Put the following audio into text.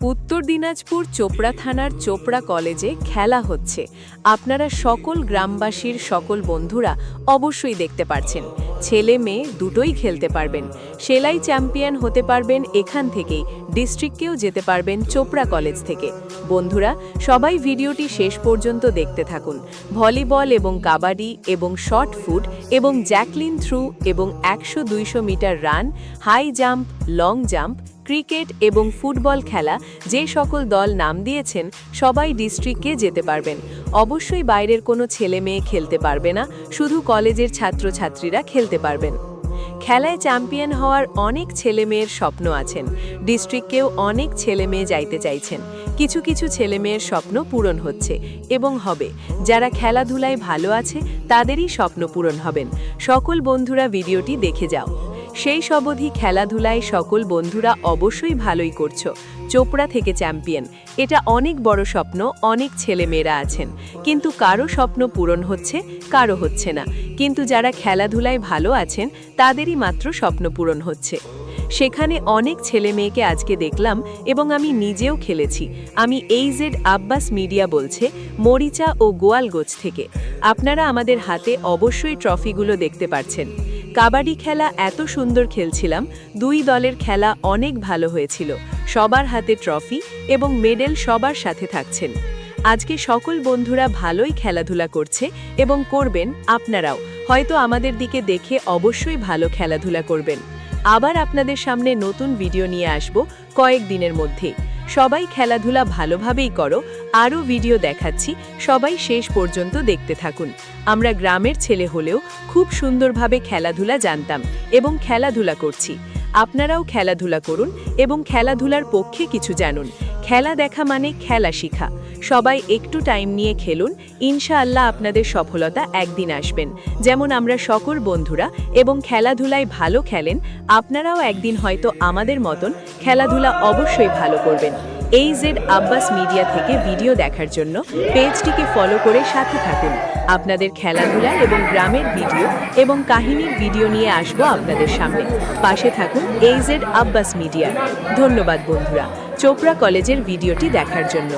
উত্তর দিনাজপুর চোপড়া থানার চোপড়া কলেজে খেলা হচ্ছে। আপনারা সকল গ্রামবাসীর সকল বন্ধুরা অবশ্যই দেখতে পারছেন। ছেলে মেয়ে দুটোই খেলতে পারবেন। সেলাই চ্যাম্পিয়ন হতে পারবেন এখান থেকেই, ডিস্ট্রিক্টেও যেতে পারবেন চোপড়া কলেজ থেকে। বন্ধুরা, সবাই ভিডিওটি শেষ পর্যন্ত দেখতে থাকুন। ভলিবল এবং কাবাডি এবং শর্ট ফুট এবং জ্যাকলিন থ্রু এবং 100-200 metre run, high jump, long jump, cricket এবং ফুটবল খেলা যে সকল দল নাম দিয়েছেন সবাই ডিস্ট্রিক্টে যেতে পারবেন। অবশ্যই বাইরের কোনো ছেলে মেয়ে খেলতে পারবে না, শুধু কলেজের ছাত্রছাত্রীরা খেলতে পারবেন। খেলায় চ্যাম্পিয়ন হওয়ার অনেক ছেলে মেয়ের স্বপ্ন আছেন। ডিস্ট্রিক্টেও অনেক ছেলে মেয়ে যাইতে চাইছেন। কিছু কিছু ছেলে মেয়ের স্বপ্ন পূরণ হচ্ছে এবং হবে। যারা খেলাধুলায় ভালো আছে তাদেরই স্বপ্ন পূরণ হবেন। সকল বন্ধুরা ভিডিওটি দেখে যাও। সেই সবধি খেলাধুলায় সকল বন্ধুরা অবশ্যই ভালোই করছো। চোপড়া থেকে চ্যাম্পিয়ন, এটা অনেক বড় স্বপ্ন। অনেক ছেলে মেয়েরা আছেন, কিন্তু কারো স্বপ্ন পূরণ হচ্ছে, কারো হচ্ছে না। কিন্তু যারা খেলাধুলায় ভালো আছেন তাদেরই মাত্র স্বপ্ন পূরণ হচ্ছে। সেখানে অনেক ছেলে মেয়েকে আজকে দেখলাম এবং আমি নিজেও খেলেছি। আমি এইজেড আব্বাস মিডিয়া বলছে, মরিচা ও গোয়ালগোছ থেকে। আপনারা আমাদের হাতে অবশ্যই ট্রফিগুলো দেখতে পাচ্ছেন। কাবাডি খেলা এত সুন্দর খেলছিলাম, দুই দলের খেলা অনেক ভালো হয়েছিল। সবার হাতে ট্রফি এবং মেডেল সবার সাথে থাকছেন। আজকে সকল বন্ধুরা ভালোই খেলাধুলা করছে এবং করবেন। আপনারাও হয়তো আমাদের দিকে দেখে অবশ্যই ভালো খেলাধুলা করবেন। আবার আপনাদের সামনে নতুন ভিডিও নিয়ে আসব কয়েকদিনের মধ্যে। সবাই খেলাধুলা ভালোভাবেই করো। আরও ভিডিও দেখাচ্ছি, সবাই শেষ পর্যন্ত দেখতে থাকুন। আমরা গ্রামের ছেলে হলেও খুব সুন্দরভাবে খেলাধুলা জানতাম এবং খেলাধুলা করছি। আপনারাও খেলাধুলা করুন এবং খেলাধুলার পক্ষে কিছু জানুন। খেলা দেখা মানে খেলা শিখা। সবাই একটু টাইম নিয়ে খেলুন, ইনশাআল্লাহ আপনাদের সফলতা একদিন আসবেন। যেমন আমরা সকল বন্ধুরা এবং খেলাধুলায় ভালো খেলেন, আপনারাও একদিন হয়তো আমাদের মতন খেলাধুলা অবশ্যই ভালো করবেন। এইজেড আব্বাস মিডিয়া থেকে ভিডিও দেখার জন্য পেজটিকে ফলো করে সাথে থাকুন। আপনাদের খেলাধুলা এবং গ্রামের ভিডিও এবং কাহিনীর ভিডিও নিয়ে আসবো আপনাদের সামনে। পাশে থাকুন এইজেড আব্বাস মিডিয়া। ধন্যবাদ বন্ধুরা চোপড়া কলেজের ভিডিওটি দেখার জন্য।